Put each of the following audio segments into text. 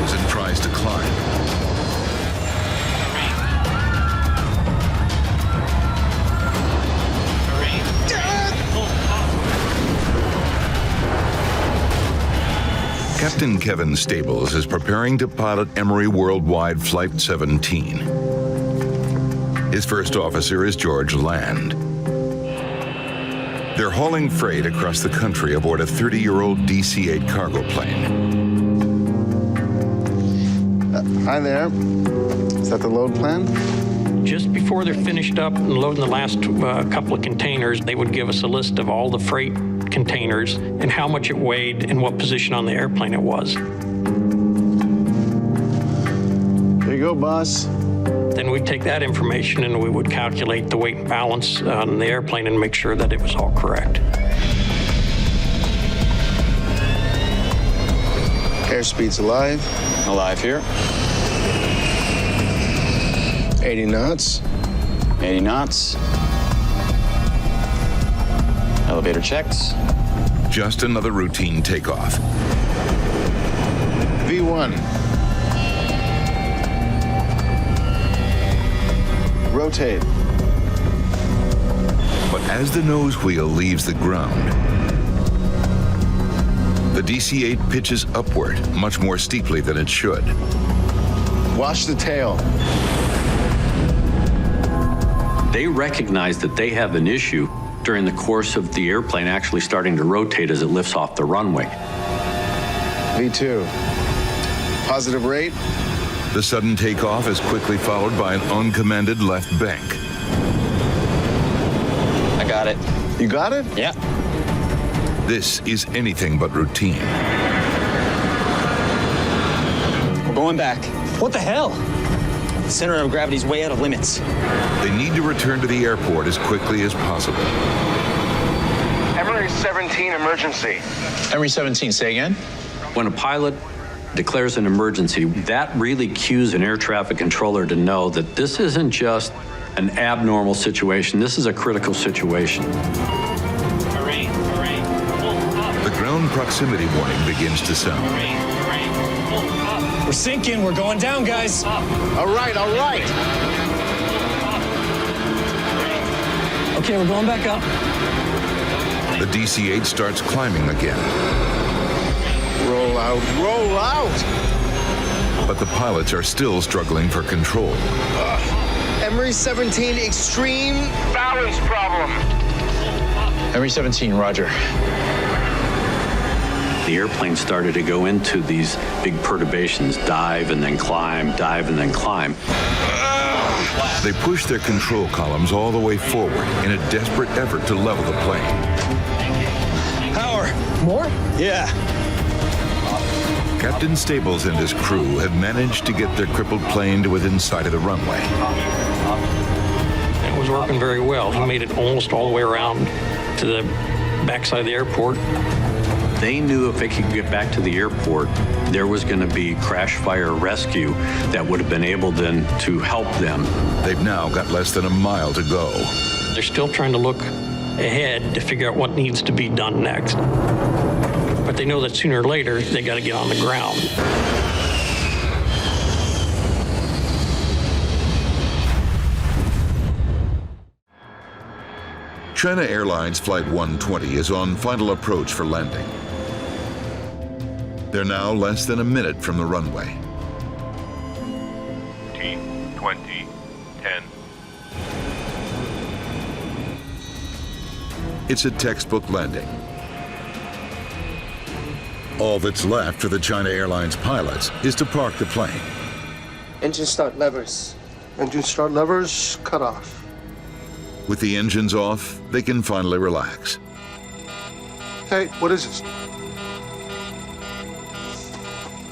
slows and tries to climb. Captain Kevin Stables is preparing to pilot Emory Worldwide Flight 17. His first officer is George Land. They're hauling freight across the country aboard a 30-year-old DC-8 cargo plane. Hi there. Is that the load plan? Just before they're finished up and loading the last couple of containers, they would give us a list of all the freight containers and how much it weighed and what position on the airplane it was. There you go, boss. Then we'd take that information and we would calculate the weight and balance on the airplane and make sure that it was all correct. Airspeed's alive. Alive here. 80 knots. 80 knots. Elevator checks. Just another routine takeoff. V1. Rotate. But as the nose wheel leaves the ground, the DC-8 pitches upward much more steeply than it should. Watch the tail. They recognize that they have an issue during the course of the airplane actually starting to rotate as it lifts off the runway. V2. Positive rate. The sudden takeoff is quickly followed by an uncommanded left bank. I got it. You got it? Yeah. This is anything but routine. We're going back. What the hell? The center of gravity's way out of limits. They need to return to the airport as quickly as possible. Emory 17 emergency. Emory 17, say again? When a pilot declares an emergency, that really cues an air traffic controller to know that this isn't just an abnormal situation, this is a critical situation. The ground proximity warning begins to sound. We're sinking, we're going down, guys. All right, all right. Okay, we're going back up. The DC-8 starts climbing again. Roll out, roll out. But the pilots are still struggling for control. Emory 17 extreme. Balance problem. Emory 17, roger. The airplane started to go into these big perturbations, dive and then climb, dive and then climb. They push their control columns all the way forward in a desperate effort to level the plane. Power. More? Yeah. Captain Stables and his crew have managed to get their crippled plane to within sight of the runway. It was working very well. He made it almost all the way around to the backside of the airport. They knew if they could get back to the airport, there was going to be crash fire rescue that would have been able then to help them. They've now got less than a mile to go. They're still trying to look ahead to figure out what needs to be done next. But they know that sooner or later, they got to get on the ground. China Airlines Flight 120 is on final approach for landing. They're now less than a minute from the runway. T20 10. It's a textbook landing. All that's left for the China Airlines pilots is to park the plane. Engine start levers. Engine start levers cut off. With the engines off, they can finally relax. Hey, what is this?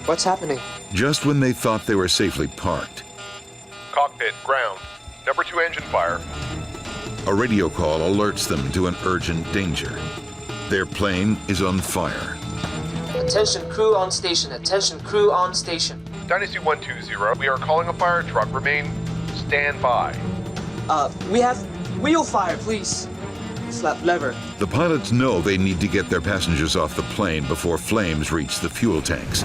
What's happening? Just when they thought they were safely parked, Cockpit ground. Number 2 engine fire. a radio call alerts them to an urgent danger. Their plane is on fire. Attention crew on station. Attention crew on station. Dynasty 120. We are calling a fire truck. Remain standby. We have wheel fire, please. Slap lever. The pilots know they need to get their passengers off the plane before flames reach the fuel tanks.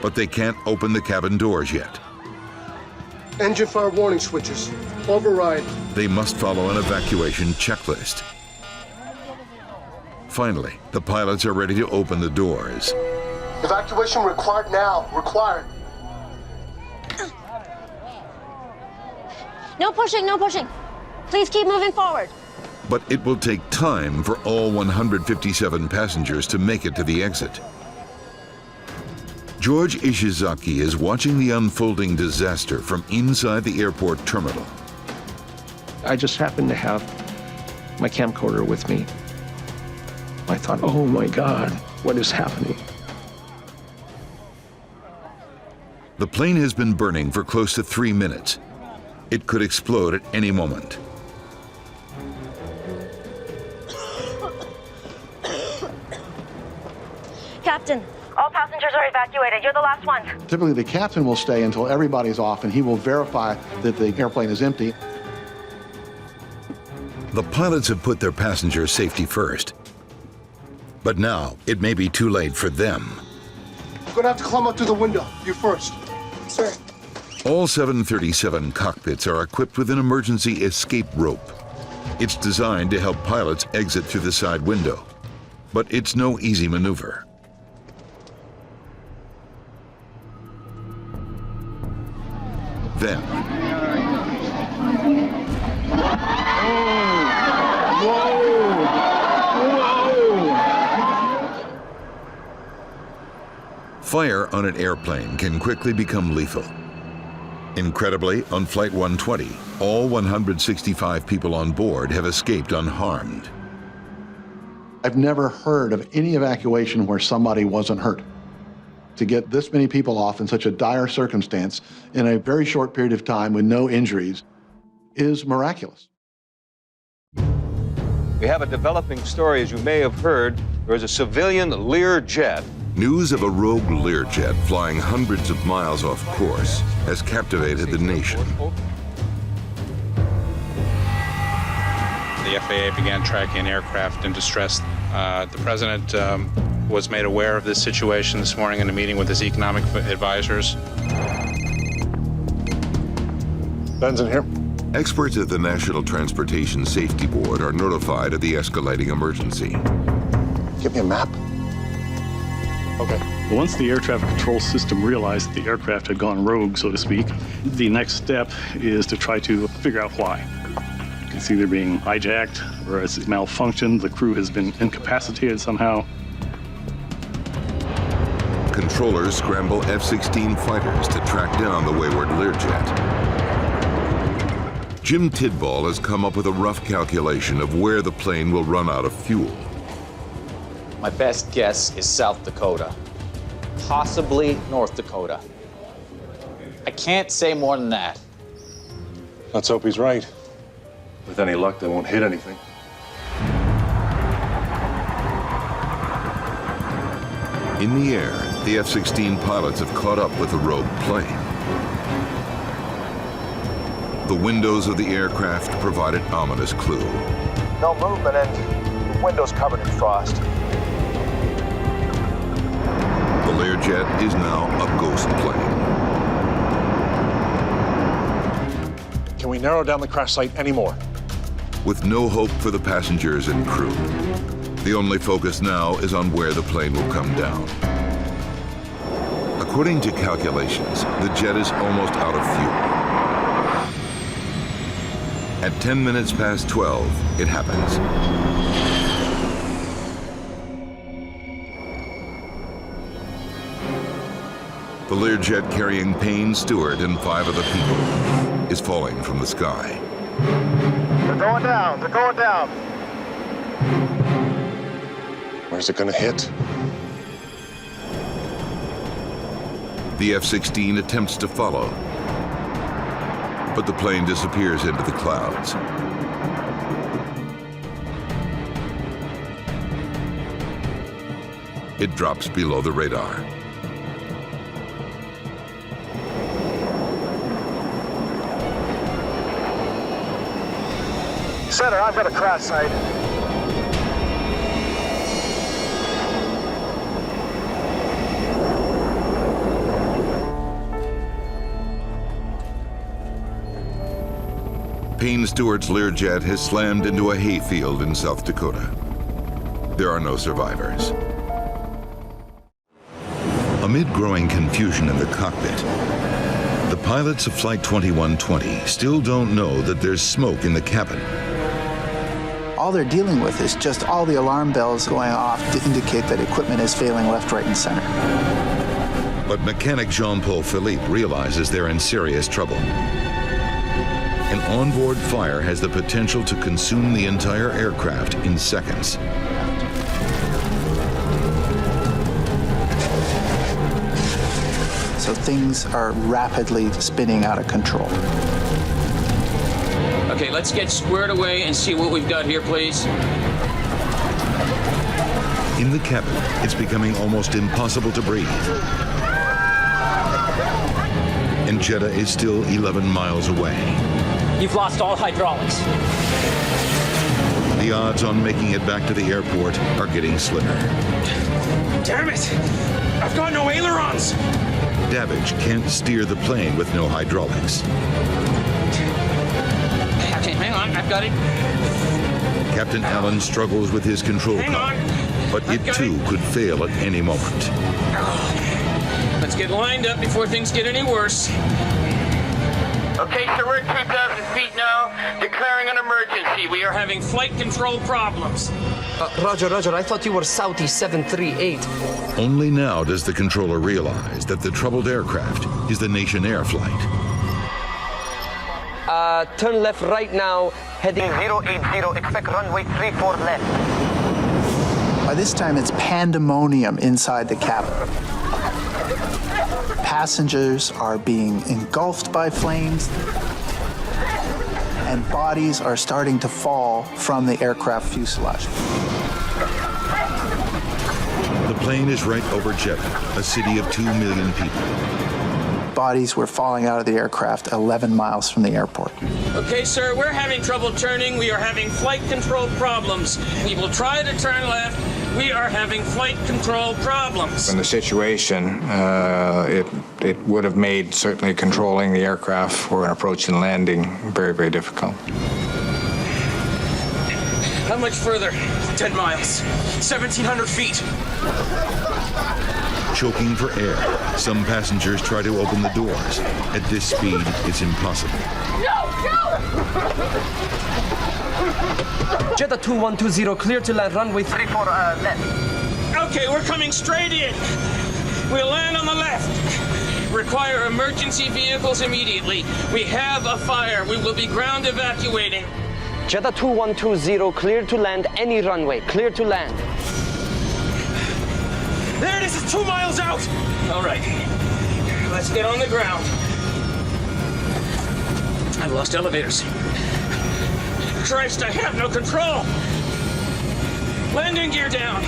but they can't open the cabin doors yet. Engine fire warning switches. Override. They must follow an evacuation checklist. Finally, the pilots are ready to open the doors. Evacuation required now. Required. No pushing, no pushing. Please keep moving forward. But it will take time for all 157 passengers to make it to the exit. George Ishizaki is watching the unfolding disaster from inside the airport terminal. I just happened to have my camcorder with me. I thought, oh my God, what is happening? The plane has been burning for close to 3 minutes. It could explode at any moment. Captain, all passengers are evacuated. You're the last one. Typically, the captain will stay until everybody's off, and he will verify that the airplane is empty. The pilots have put their passenger safety first. But now, it may be too late for them. You're gonna have to climb up through the window. You first. Sir. All 737 cockpits are equipped with an emergency escape rope. It's designed to help pilots exit through the side window. But it's no easy maneuver. Then, fire on an airplane can quickly become lethal. Incredibly, on Flight 120, all 165 people on board have escaped unharmed. I've never heard of any evacuation where somebody wasn't hurt. To get this many people off in such a dire circumstance in a very short period of time with no injuries is miraculous. We have a developing story, as you may have heard. There is a civilian Learjet. News of a rogue Learjet flying hundreds of miles off course has captivated the nation. The FAA began tracking an aircraft in distress. The president was made aware of this situation this morning in a meeting with his economic advisors. Ben's in here. Experts at the National Transportation Safety Board are notified of the escalating emergency. Give me a map. Okay. Once the air traffic control system realized that the aircraft had gone rogue, so to speak, the next step is to try to figure out why. It's either being hijacked or it's malfunctioned, the crew has been incapacitated somehow. Controllers scramble F-16 fighters to track down the wayward Learjet. Jim Tidball has come up with a rough calculation of where the plane will run out of fuel. My best guess is South Dakota, possibly North Dakota. I can't say more than that. Let's hope he's right. With any luck, they won't hit anything. In the air, the F-16 pilots have caught up with the rogue plane. The windows of the aircraft provide an ominous clue. No movement and the windows covered in frost. The Learjet is now a ghost plane. Can we narrow down the crash site anymore? With no hope for the passengers and crew, the only focus now is on where the plane will come down. According to calculations, the jet is almost out of fuel. At 10 minutes past 12, it happens. The Learjet carrying Payne Stewart and 5 other people is falling from the sky. They're going down. They're going down. Where's it gonna hit? The F-16 attempts to follow, but the plane disappears into the clouds. It drops below the radar. Center, I've got a crash site. Payne Stewart's Learjet has slammed into a hayfield in South Dakota. There are no survivors. Amid growing confusion in the cockpit, the pilots of Flight 2120 still don't know that there's smoke in the cabin. All they're dealing with is just all the alarm bells going off to indicate that equipment is failing left, right, and center. But mechanic Jean-Paul Philippe realizes they're in serious trouble. An onboard fire has the potential to consume the entire aircraft in seconds. So things are rapidly spinning out of control. Okay, let's get squared away and see what we've got here, please. In the cabin, it's becoming almost impossible to breathe. And Jeddah is still 11 miles away. You've lost all hydraulics. The odds on making it back to the airport are getting slimmer. Damn it! I've got no ailerons! Davidge can't steer the plane with no hydraulics. Okay, hang on, I've got it. Captain Allen struggles with his control column, but it too could fail at any moment. Let's get lined up before things get any worse. Okay, so we're at 2,000 feet now, declaring an emergency. We are having flight control problems. Roger, I thought you were Southeast 738. Only now does the controller realize that the troubled aircraft is the Nation Air flight. Turn left right now, heading 080, expect runway 34 left. By this time, it's pandemonium inside the cabin. Passengers are being engulfed by flames, and bodies are starting to fall from the aircraft fuselage. The plane is right over Jeddah, a city of 2 million people. Bodies were falling out of the aircraft 11 miles from the airport. Okay, sir, we're having trouble turning. We are having flight control problems. We will try to turn left. We are having flight control problems. In the situation, it would have made certainly controlling the aircraft for an approach and landing very, very difficult. How much further? 10 miles. 1,700 feet. Choking for air, some passengers try to open the doors. At this speed, it's impossible. Jeddah 2120, clear to land runway 34 left. Okay, we're coming straight in. We'll land on the left. Require emergency vehicles immediately. We have a fire. We will be ground evacuating. Jeddah 2120, clear to land any runway. Clear to land. There it is, it's 2 miles out. All right, let's get on the ground. I've lost elevators. Christ, I have no control. Landing gear down.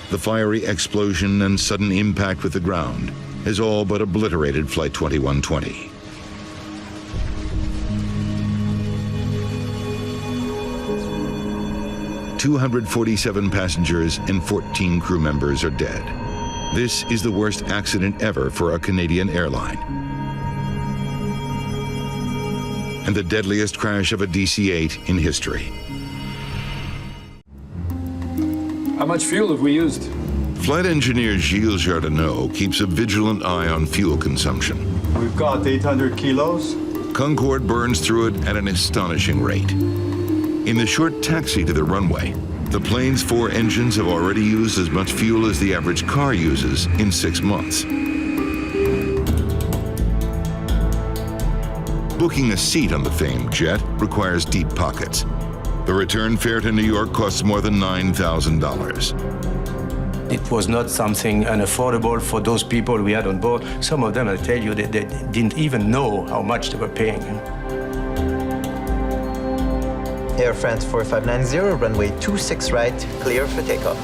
The fiery explosion and sudden impact with the ground has all but obliterated Flight 2120. "247 passengers and 14 crew members are dead. This is the worst accident ever for a Canadian airline. And the deadliest crash of a DC-8 in history. How much fuel have we used? Flight engineer Gilles Jardinot keeps a vigilant eye on fuel consumption. We've got 800 kilos. Concorde burns through it at an astonishing rate. In the short taxi to the runway, the plane's 4 engines have already used as much fuel as the average car uses in 6 months. Booking a seat on the famed jet requires deep pockets. The return fare to New York costs more than $9,000. It was not something unaffordable for those people we had on board. Some of them, I tell you, they didn't even know how much they were paying. Air France 4590, runway 26 right, clear for takeoff.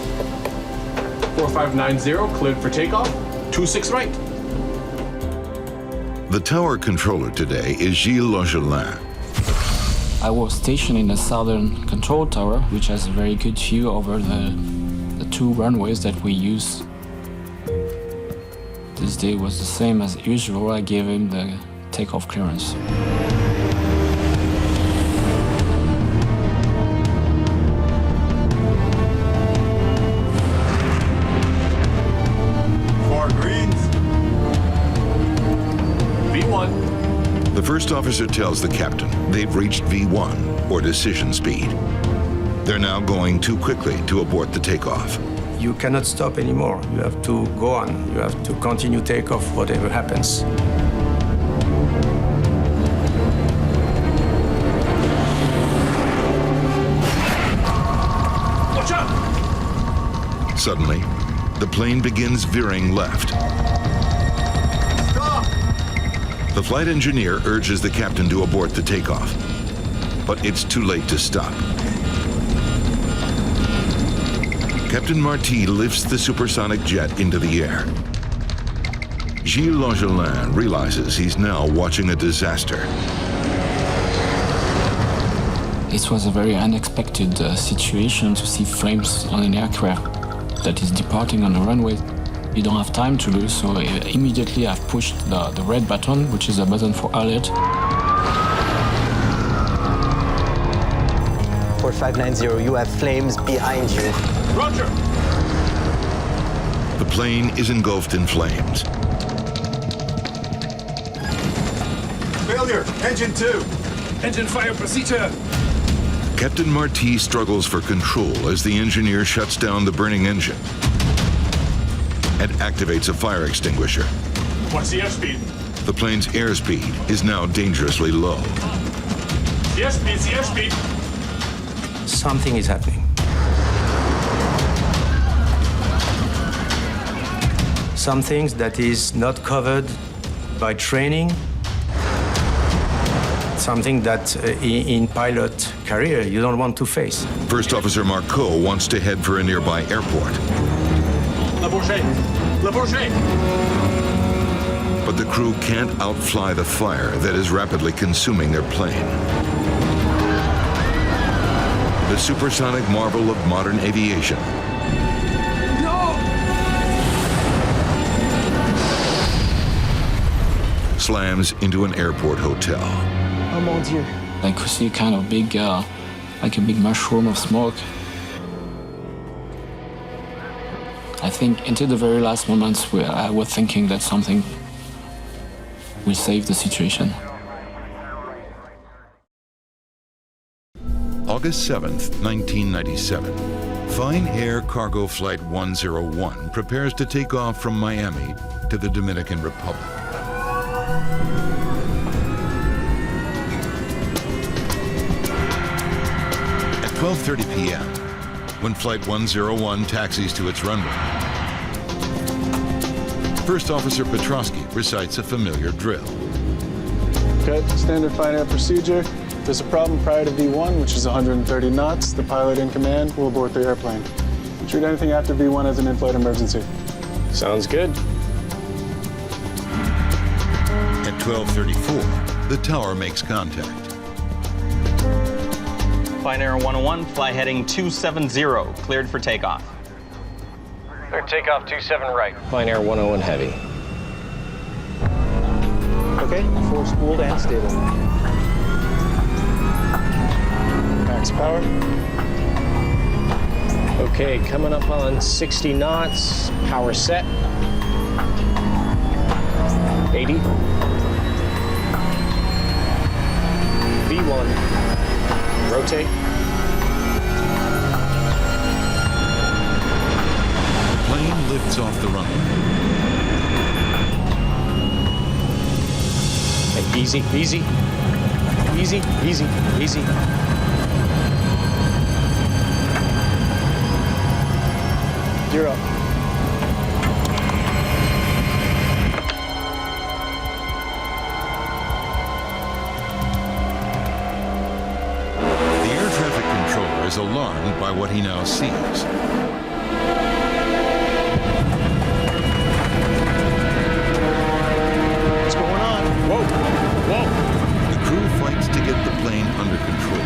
4590, cleared for takeoff, 26 right. The tower controller today is Gilles Longelin. I was stationed in the southern control tower, which has a very good view over the two runways that we use. This day was the same as usual. I gave him the takeoff clearance. Four greens. V1. The first officer tells the captain they've reached V1, or decision speed. They're now going too quickly to abort the takeoff. You cannot stop anymore. You have to go on. You have to continue takeoff, whatever happens. Watch out! Suddenly, the plane begins veering left. Stop! The flight engineer urges the captain to abort the takeoff, but it's too late to stop. Captain Marty lifts the supersonic jet into the air. Gilles Longelin realizes he's now watching a disaster. It was a very unexpected situation to see flames on an aircraft that is departing on the runway. You don't have time to lose, so immediately I've pushed the red button, which is a button for alert. 4590, you have flames behind you. Roger! The plane is engulfed in flames. Failure! Engine 2! Engine fire procedure! Captain Marty struggles for control as the engineer shuts down the burning engine and activates a fire extinguisher. What's the airspeed? The plane's airspeed is now dangerously low. The airspeed! Something is happening. Some things that is not covered by training. Something that in pilot career you don't want to face. First Officer Marceau wants to head for a nearby airport. Le Bourget! But the crew can't outfly the fire that is rapidly consuming their plane. The supersonic marvel of modern aviation. Slams into an airport hotel. Oh mon Dieu. I could see kind of big, like a big mushroom of smoke. I think into the very last moments where I was thinking that something will save the situation. August 7th, 1997. Fine Air Cargo Flight 101 prepares to take off from Miami to the Dominican Republic. At 12:30 p.m., when Flight 101 taxis to its runway, First Officer Petrosky recites a familiar drill. Okay, standard fine air procedure. If there's a problem prior to V1, which is 130 knots, the pilot in command will abort the airplane. Treat anything after V1 as an in-flight emergency. Sounds good. At 12:34, the tower makes contact. Fine Air 101, fly heading 270, cleared for takeoff. Clear takeoff 27 right. Fine Air 101 heavy. Okay, full spooled and stable. Max power. Okay, coming up on 60 knots. Power set. 80. V1. Rotate. The plane lifts off the runway. Okay, easy, easy. Easy, easy, easy. You're up. The air traffic controller is alarmed by what he now sees. What's going on? Whoa, whoa. The crew fights to get the plane under control.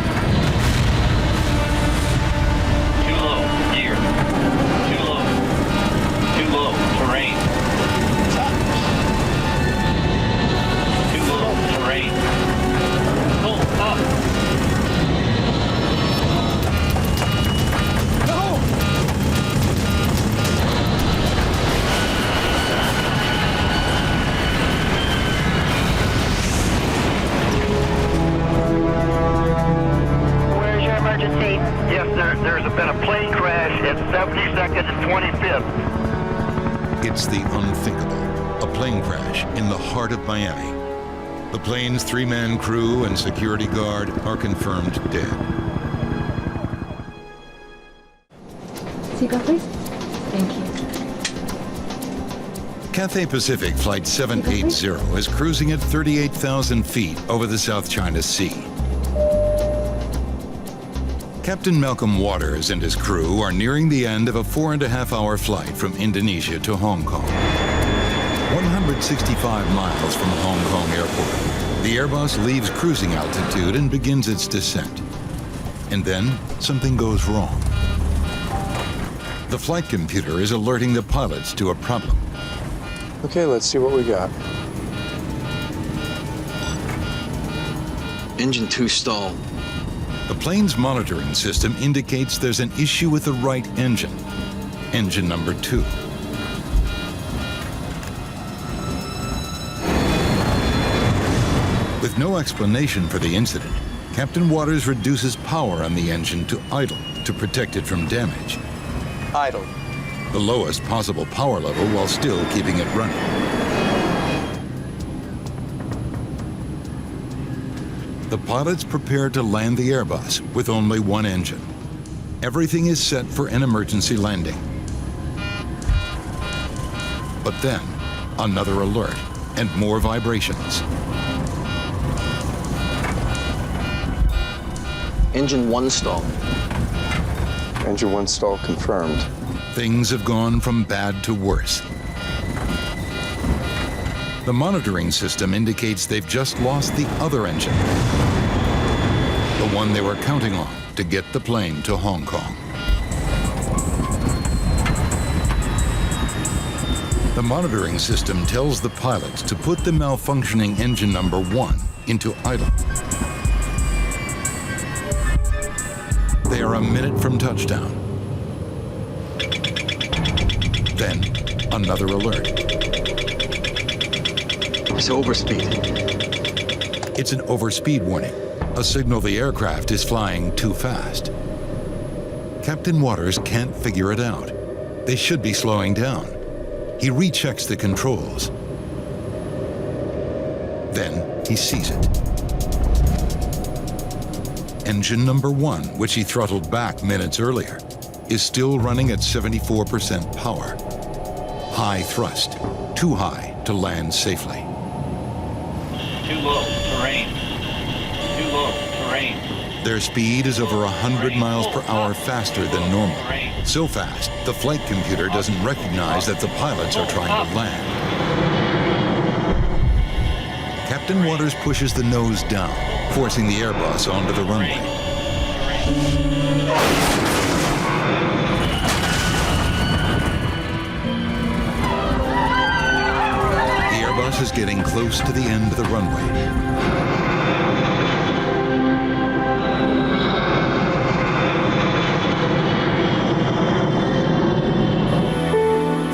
hits the unthinkable, a plane crash in the heart of Miami. The plane's 3-man crew and security guard are confirmed dead. Seatbelt, please. Thank you. Cathay Pacific Flight 780 is cruising at 38,000 feet over the South China Sea. Captain Malcolm Waters and his crew are nearing the end of a 4.5-hour flight from Indonesia to Hong Kong. 165 miles from Hong Kong Airport, the Airbus leaves cruising altitude and begins its descent. And then something goes wrong. The flight computer is alerting the pilots to a problem. Okay, let's see what we got. Engine 2 stalled. The plane's monitoring system indicates there's an issue with the right engine, engine number 2. With no explanation for the incident, Captain Waters reduces power on the engine to idle to protect it from damage. Idle. The lowest possible power level while still keeping it running. The pilots prepare to land the Airbus with only one engine. Everything is set for an emergency landing. But then, another alert and more vibrations. Engine 1 stalled. Engine 1 stall confirmed. Things have gone from bad to worse. The monitoring system indicates they've just lost the other engine, the one they were counting on to get the plane to Hong Kong. The monitoring system tells the pilots to put the malfunctioning engine number 1 into idle. They are a minute from touchdown. Then, another alert. It's overspeed. It's an overspeed warning, a signal the aircraft is flying too fast. Captain Waters can't figure it out. They should be slowing down. He rechecks the controls. Then he sees it. Engine number 1, which he throttled back minutes earlier, is still running at 74% power. High thrust, too high to land safely. Too low, terrain. Too low, terrain. Their speed is over 100 miles per hour faster than normal. So fast, the flight computer doesn't recognize that the pilots are trying to land. Captain Waters pushes the nose down, forcing the Airbus onto the runway. The Airbus is getting close to the end of the runway.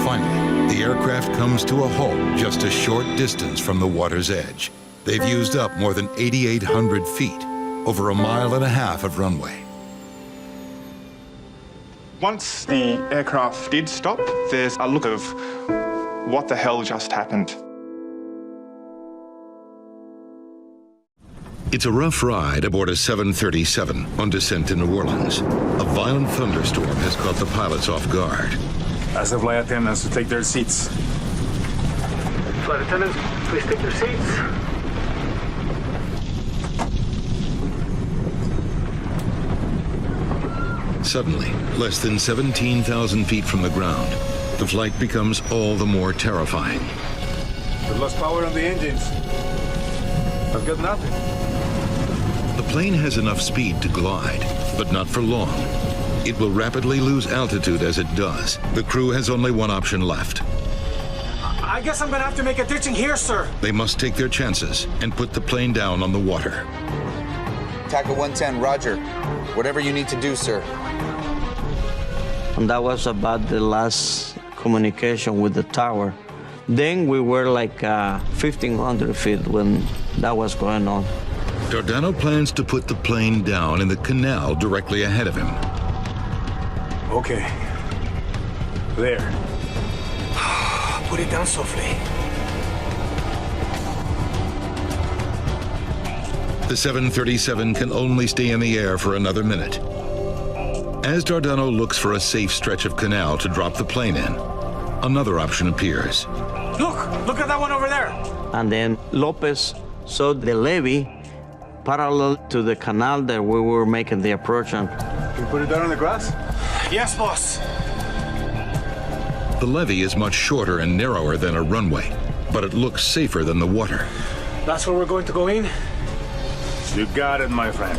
Finally, the aircraft comes to a halt just a short distance from the water's edge. They've used up more than 8,800 feet, over 1.5 miles of runway. Once the aircraft did stop, there's a look of what the hell just happened. It's a rough ride aboard a 737 on descent to New Orleans. A violent thunderstorm has caught the pilots off guard. Ask the flight attendants to take their seats. Flight attendants, please take your seats. Suddenly, less than 17,000 feet from the ground, the flight becomes all the more terrifying. We've lost power on the engines. I've got nothing. The plane has enough speed to glide, but not for long. It will rapidly lose altitude as it does. The crew has only one option left. I guess I'm gonna have to make a ditching here, sir. They must take their chances and put the plane down on the water. Tackle 110, roger. Whatever you need to do, sir. And that was about the last communication with the tower. Then we were like 1,500 feet when that was going on. Dardano plans to put the plane down in the canal directly ahead of him. Okay. There. Put it down softly. The 737 can only stay in the air for another minute. As Dardano looks for a safe stretch of canal to drop the plane in, another option appears. Look at that one over there. And then Lopez saw the levee parallel to the canal that we were making the approach on. Can you put it down on the grass? Yes, boss. The levee is much shorter and narrower than a runway, but it looks safer than the water. That's where we're going to go in? You got it, my friend.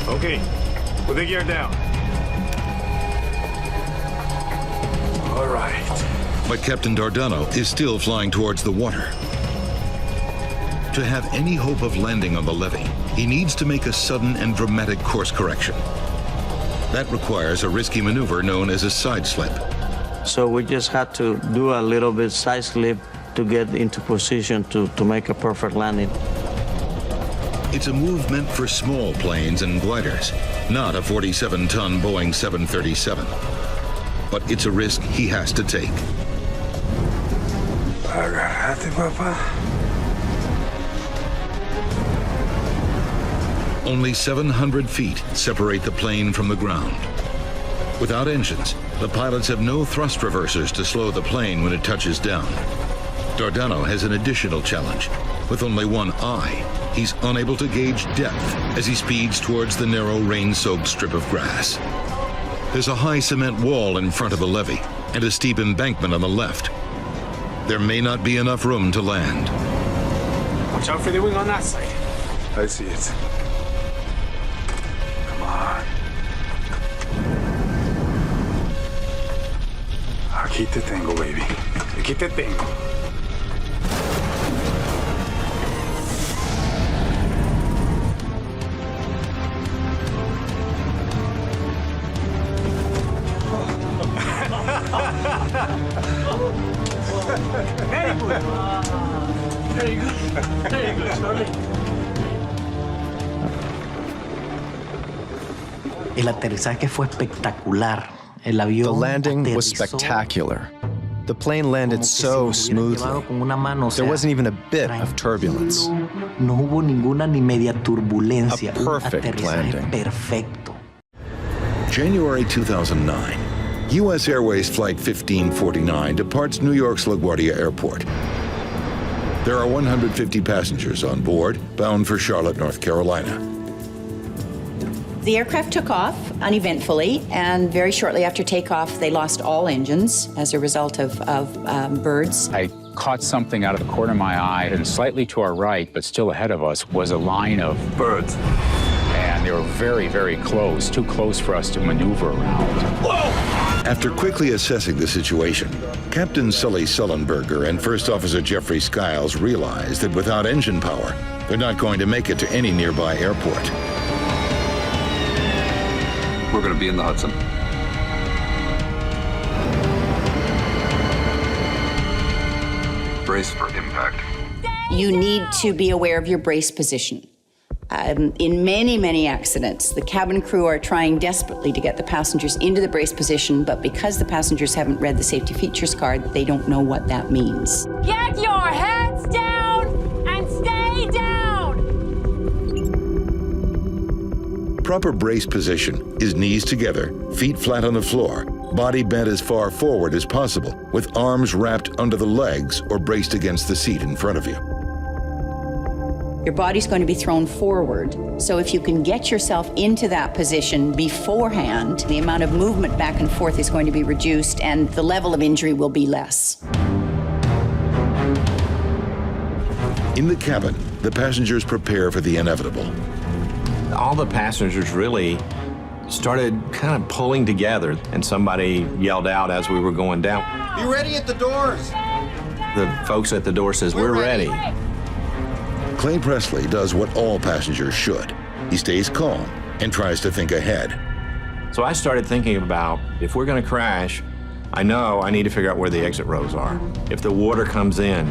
Okay, put the gear down. All right. But Captain Dardano is still flying towards the water. To have any hope of landing on the levee, he needs to make a sudden and dramatic course correction. That requires a risky maneuver known as a side slip. So we just had to do a little bit side slip to get into position to make a perfect landing. It's a move meant for small planes and gliders, not a 47-ton Boeing 737. But it's a risk he has to take. Agarrate, papá. Only 700 feet separate the plane from the ground. Without engines, the pilots have no thrust reversers to slow the plane when it touches down. Dardano has an additional challenge. With only one eye, he's unable to gauge depth as he speeds towards the narrow, rain-soaked strip of grass. There's a high cement wall in front of the levee and a steep embankment on the left. There may not be enough room to land. Watch out for the wing on that side. I see it. Come on. Aquí te tengo, baby. Aquí te tengo. Very good. Very good. Very good, Charlie. El aterrizaje fue espectacular. El avión The landing was aterrizó spectacular. The plane landed so smoothly. There wasn't even a bit of turbulence. No hubo ninguna ni media turbulencia. A perfect aterrizaje landing. perfecto. January 2009. U.S. Airways Flight 1549 departs New York's LaGuardia Airport. There are 150 passengers on board, bound for Charlotte, North Carolina. The aircraft took off uneventfully, and very shortly after takeoff, they lost all engines as a result of birds. I caught something out of the corner of my eye, and slightly to our right, but still ahead of us, was a line of birds. And they were very, very close, too close for us to maneuver around. Whoa! After quickly assessing the situation, Captain Sully Sullenberger and First Officer Jeffrey Skiles realized that without engine power, they're not going to make it to any nearby airport. We're going to be in the Hudson. Brace for impact. You need to be aware of your brace position. In many, many accidents, the cabin crew are trying desperately to get the passengers into the brace position, but because the passengers haven't read the safety features card, they don't know what that means. Get your heads down and stay down! Proper brace position is knees together, feet flat on the floor, body bent as far forward as possible, with arms wrapped under the legs or braced against the seat in front of you. Your body's going to be thrown forward. So if you can get yourself into that position beforehand, the amount of movement back and forth is going to be reduced and the level of injury will be less. In the cabin, the passengers prepare for the inevitable. All the passengers really started kind of pulling together, and somebody yelled out as we were going down. Be ready at the doors. The folks at the door says, "We're ready." Clay Presley does what all passengers should. He stays calm and tries to think ahead. So I started thinking about, if we're going to crash, I know I need to figure out where the exit rows are. If the water comes in,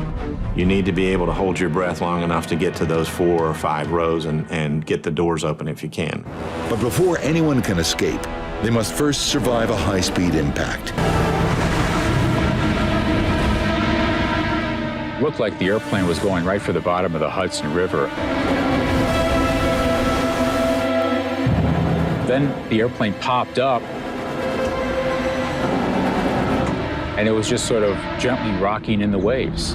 you need to be able to hold your breath long enough to get to those 4 or 5 rows and get the doors open if you can. But before anyone can escape, they must first survive a high-speed impact. looked like the airplane was going right for the bottom of the Hudson River. Then the airplane popped up, and it was just sort of gently rocking in the waves.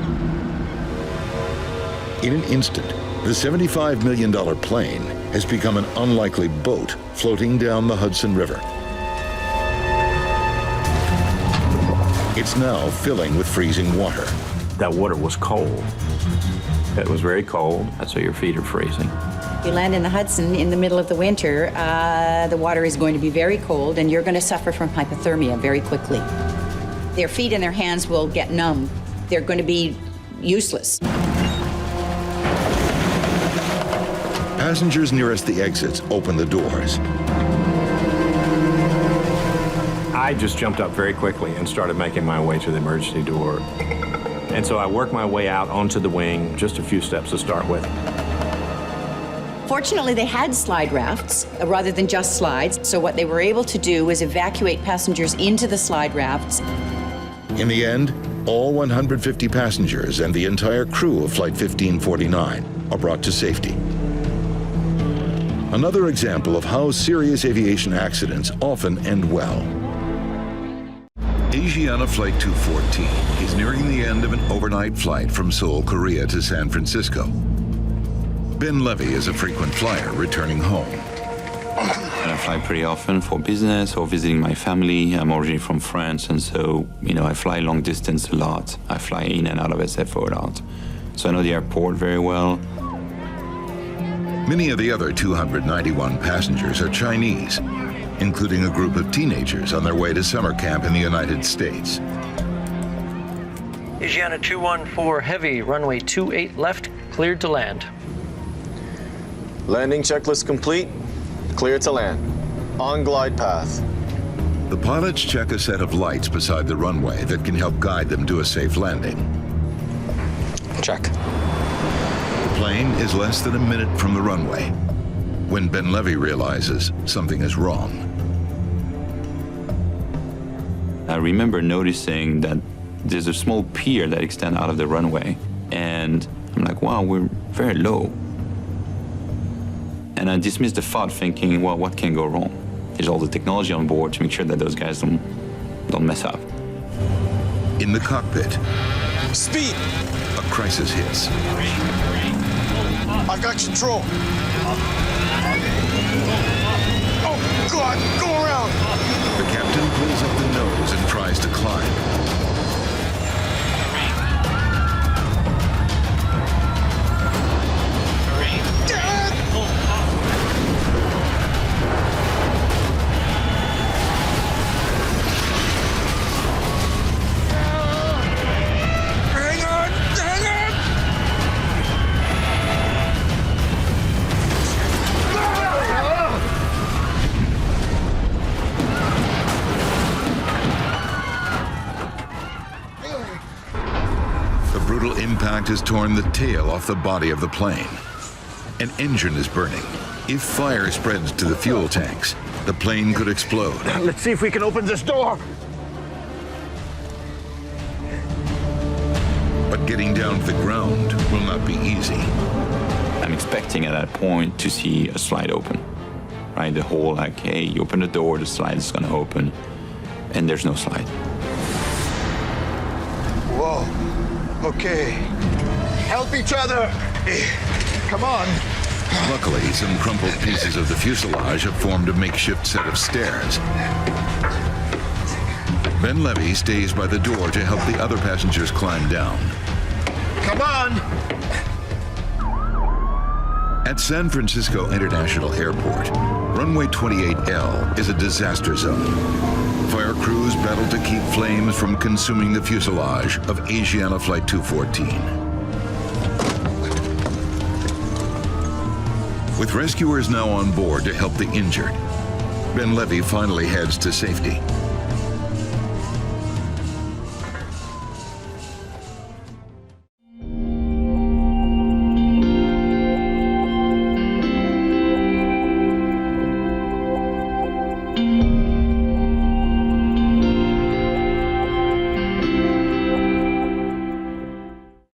In an instant, the $75 million plane has become an unlikely boat floating down the Hudson River. It's now filling with freezing water. That water was cold. It was very cold, so your feet are freezing. If you land in the Hudson in the middle of the winter, the water is going to be very cold, and you're going to suffer from hypothermia very quickly. Their feet and their hands will get numb. They're going to be useless. Passengers nearest the exits open the doors. I just jumped up very quickly and started making my way to the emergency door. And so I worked my way out onto the wing, just a few steps to start with. Fortunately, they had slide rafts rather than just slides, so what they were able to do was evacuate passengers into the slide rafts. In the end, all 150 passengers and the entire crew of Flight 1549 are brought to safety. Another example of how serious aviation accidents often end well. Asiana Flight 214 is nearing the end of an overnight flight from Seoul, Korea to San Francisco. Ben Levy is a frequent flyer returning home. I fly pretty often for business or visiting my family. I'm originally from France, and so, I fly long distance a lot. I fly in and out of SFO a lot. So I know the airport very well. Many of the other 291 passengers are Chinese, including a group of teenagers on their way to summer camp in the United States. Asiana 214 Heavy, runway 28 left, cleared to land. Landing checklist complete, clear to land. On glide path. The pilots check a set of lights beside the runway that can help guide them to a safe landing. Check. The plane is less than a minute from the runway when Ben Levy realizes something is wrong. I remember noticing that there's a small pier that extends out of the runway, and I'm like, wow, we're very low. And I dismissed the thought thinking, well, what can go wrong? There's all the technology on board to make sure that those guys don't mess up. In the cockpit, speed! A crisis hits. I've got control. Oh, God, go around! The captain pulls up the nose and tries to climb. Impact has torn the tail off the body of the plane. An engine is burning. If fire spreads to the fuel tanks, the plane could explode. Let's see if we can open this door. But getting down to the ground will not be easy. I'm expecting at that point to see a slide open, right? The whole like, hey, you open the door, the slide is gonna open, and there's no slide. Whoa. Okay. Help each other. Come on. Luckily, some crumpled pieces of the fuselage have formed a makeshift set of stairs. Ben Levy stays by the door to help the other passengers climb down. Come on. At San Francisco International Airport, runway 28L is a disaster zone. Fire crews battle to keep flames from consuming the fuselage of Asiana Flight 214. With rescuers now on board to help the injured, Ben Levy finally heads to safety.